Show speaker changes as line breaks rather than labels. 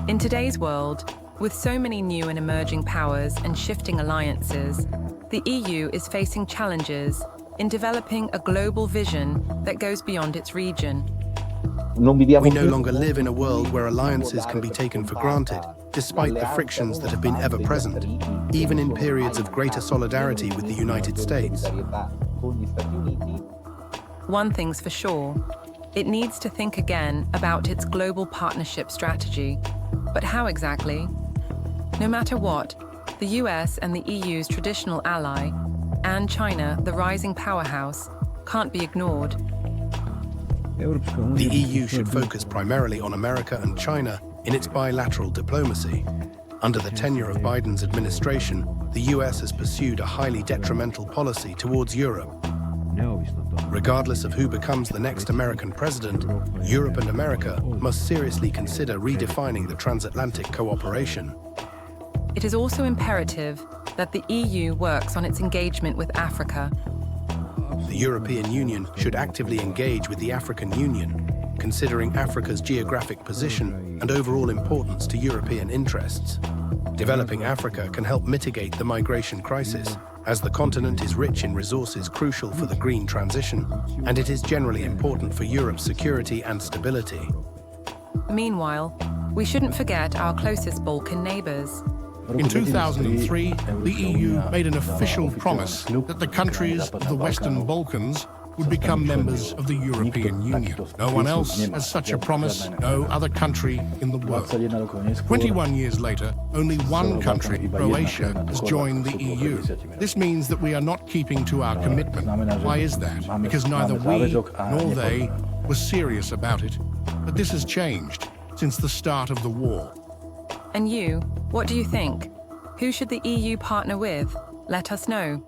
In today's world, with so many new and emerging powers and shifting alliances, the EU is facing challenges in developing a global vision that goes beyond its region.
We no longer live in a world where alliances can be taken for granted, despite the frictions that have been ever present, even in periods of greater solidarity with the United States.
One thing's for sure, it needs to think again about its global partnership strategy. But how exactly? No matter what, the US and the EU's traditional ally, and China, the rising powerhouse, can't be ignored.
The EU should focus primarily on America and China in its bilateral diplomacy. Under the tenure of Biden's administration, the US has pursued a highly detrimental policy towards Europe. Regardless of who becomes the next American president, Europe and America must seriously consider redefining the transatlantic cooperation.
It is also imperative that the EU works on its engagement with Africa.
The European Union should actively engage with the African Union, considering Africa's geographic position and overall importance to European interests. Developing Africa can help mitigate the migration crisis, as the continent is rich in resources crucial for the green transition, and it is generally important for Europe's security and stability.
Meanwhile, we shouldn't forget our closest Balkan neighbors.
In 2003, the EU made an official promise that the countries of the Western Balkans would become members of the European Union. No one else has such a promise, no other country in the world. 21 years later, only one country, Croatia, has joined the EU. This means that we are not keeping to our commitment. Why is that? Because neither we nor they were serious about it. But this has changed since the start of the war.
And you, what do you think? Who should the EU partner with? Let us know.